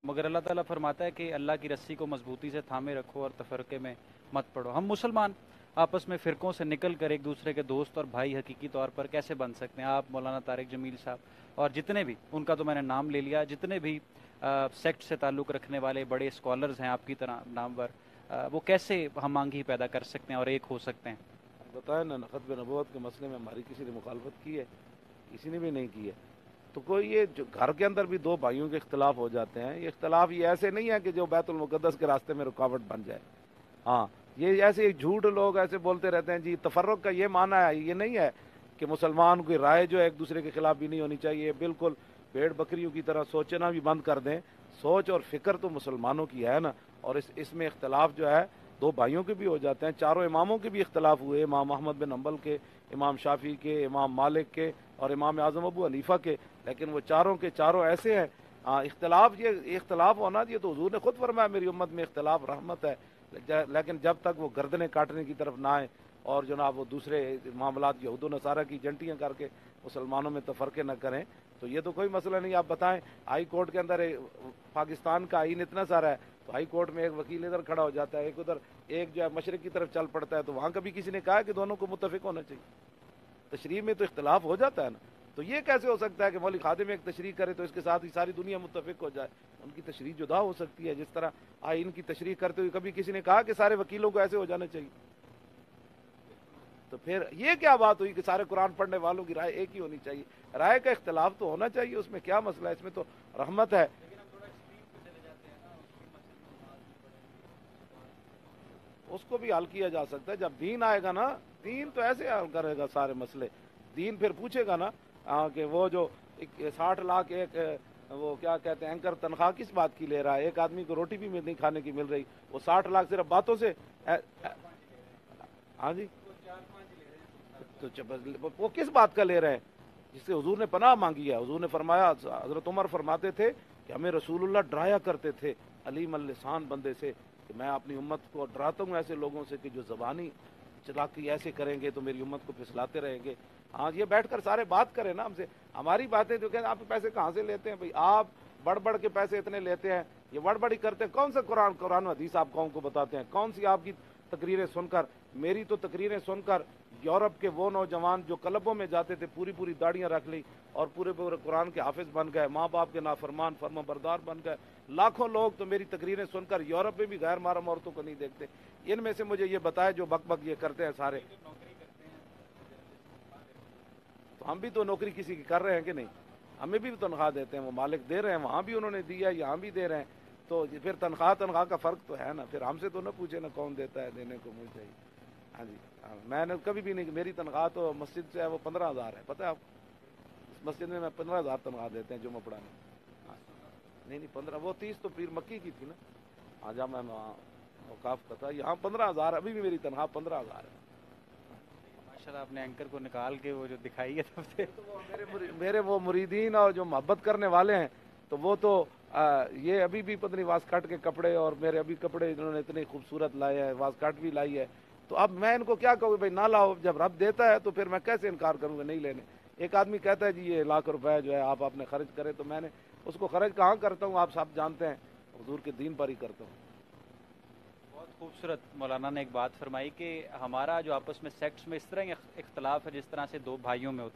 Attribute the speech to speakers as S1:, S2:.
S1: मगर अल्लाह ताला फरमाता है कि अल्लाह की रस्सी को मजबूती से थामे रखो और तफरके में मत पड़ो। हम मुसलमान आपस में फ़िरक़ों से निकल कर एक दूसरे के दोस्त और भाई हकीकी तौर पर कैसे बन सकते हैं? आप, मौलाना तारिक जमील साहब और जितने भी, उनका तो मैंने नाम ले लिया, जितने भी सेक्ट से ताल्लुक़ रखने वाले बड़े स्कॉलर्स हैं आपकी तरह नामवर, वो कैसे हम आंगी पैदा कर सकते हैं और एक हो सकते हैं?
S2: बताया ना, खत्म नबूवत के मसले में हमारी किसी ने मुखालफत की है? किसी ने भी नहीं की है। तो कोई ये जो घर के अंदर भी दो भाइयों के इख्तलाफ हो जाते हैं, ये इख्तलाफ ये ऐसे नहीं है कि जो बैतुल मुक़द्दस के रास्ते में रुकावट बन जाए। हाँ, ये ऐसे झूठ लोग ऐसे बोलते रहते हैं जी तफर्रुक का ये माना है, ये नहीं है कि मुसलमान की राय जो है एक दूसरे के खिलाफ भी नहीं होनी चाहिए। बिल्कुल भेड़ बकरियों की तरह सोचना भी बंद कर दें। सोच और फिक्र तो मुसलमानों की है ना। और इसमें इख्तलाफ जो है दो भाइयों के भी हो जाते हैं, चारों इमामों के भी इख्तलाफ हुए, इमाम अहमद बिन हम्बल के, इमाम शाफी के, इमाम मालिक के और इमाम आज़म अबू हनीफा के। लेकिन वो चारों के चारों ऐसे हैं। इख्तलाफ, ये इख्तलाफ होना, ये तो हुजूर ने खुद फरमाया मेरी उम्मत में इख्तलाफ रहमत है। लेकिन जब तक वो गर्दनें काटने की तरफ ना आए और जनाब वो दूसरे मामलात यहूद नसारा की जंटियाँ करके मुसलमानों में तफरके न करें, तो ये तो कोई मसला नहीं। आप बताएं, हाई कोर्ट के अंदर पाकिस्तान का आइन इतना सारा है, तो हाई कोर्ट में एक वकील इधर खड़ा हो जाता है, एक उधर, एक जो है मशरक की तरफ चल पड़ता है, तो वहाँ कभी किसी ने कहा है कि दोनों को मुत्तफिक होना चाहिए? तशरीह में तो इख्तलाफ हो जाता है ना। तो ये कैसे हो सकता है कि मौलिक खादिम एक तशरीह करे तो इसके साथ ही सारी दुनिया मुत्तफिक हो जाए? उनकी तशरीह जुदा हो सकती है। जिस तरह आइन की तशरीह करते हुए कभी किसी ने कहा कि सारे वकीलों को ऐसे हो जाना चाहिए? तो फिर ये क्या बात हुई कि सारे कुरान पढ़ने वालों की राय एक ही होनी चाहिए? राय का इख्तलाफ तो होना चाहिए, उसमें क्या मसला है? इसमें तो रहमत है। उसको भी हल किया जा सकता है। जब दीन आएगा ना, दीन तो ऐसे हल करेगा सारे मसले। दीन फिर पूछेगा ना कि वो जो 60 लाख एक वो क्या कहते हैं एंकर तनख्वाह किस बात की ले रहा है? एक आदमी को रोटी भी नहीं खाने की मिल रही, वो 60 लाख सिर्फ बातों से। हाँ जी, तो वो किस बात का ले रहे हैं जिससे हुजूर ने पनाह मांगी है? हुजूर ने फरमाया, हजरत उमर फरमाते थे कि हमें रसूलुल्लाह डराया करते थे अलीम लिसान बंदे से, कि मैं अपनी उम्मत को डराता हूँ ऐसे लोगों से कि जो ज़बानी चलाकी ऐसे करेंगे तो मेरी उम्मत को फिसलाते रहेंगे। हाँ, ये बैठकर सारे बात करें ना हमसे, हमारी बातें जो कहते हैं आप पैसे कहाँ से लेते हैं भाई? आप बढ़ बढ़ के पैसे इतने लेते हैं, ये बढ़ करते हैं। कौन सा कुरान हदीस आप कौन को बताते हैं? कौन सी आपकी तकरीरें सुनकर? मेरी तो तकरीरें सुनकर यूरोप के वो नौजवान जो क्लबों में जाते थे, पूरी पूरी दाढ़ियां रख ली और पूरे पूरे कुरान के हाफिज बन गए, माँ बाप के नाफरमान फर्मा बरदार बन गए। लाखों लोग तो मेरी तकरीरें सुनकर यूरोप में भी गैर महरम औरतों को नहीं देखते। इनमें से मुझे ये बताए जो बक बक ये करते हैं सारे, तो हम भी तो नौकरी किसी की कर रहे हैं कि नहीं? हमें भी तनख्वाह देते हैं, वो मालिक दे रहे हैं, वहाँ भी उन्होंने दिया, यहाँ भी दे रहे हैं। तो फिर तनख्वाह का फ़र्क तो है ना। फिर हमसे तो ना पूछे ना कौन देता है, देने को मुझे चाहिए। हाँ जी, हाँ, मैंने कभी भी नहीं, मेरी तनख्वाह तो मस्जिद से है वो 15,000 है, पता है आपको? इस मस्जिद में मैं 15,000 तनख्वाह देते हैं जुम्मा पढ़ाने। हाँ, नहीं 15, वो 30 तो पीर मक्की की थी ना। हाँ, जब मैं औकाफ का था, यहाँ 15,000, अभी भी मेरी तनख्वाह 15,000 है।
S1: माशाल्लाह, आपने एंकर को निकाल के वो जो दिखाई है तब से।
S2: तो वो मेरे वो मुरीदीन और जो मोहब्बत करने वाले हैं, तो वो तो ये अभी भी पत्नी वास काट के कपड़े, और मेरे अभी कपड़े इन्होंने इतने खूबसूरत लाए हैं, वास काट भी लाई है। तो अब मैं इनको क्या कहूँ भाई, ना लाओ। जब रब देता है तो फिर मैं कैसे इनकार करूँगा नहीं लेने? एक आदमी कहता है जी ये लाख रुपए जो है आप आपने खर्च करे, तो मैंने उसको खर्च कहाँ करता हूँ? आप सब जानते हैं, हुजूर के दीन पर ही करता हूँ।
S1: बहुत खूबसूरत मौलाना ने एक बात फरमाई कि हमारा जो आपस में सेक्ट्स में इस तरह इख्तलाफ है जिस तरह से दो भाइयों में होता है।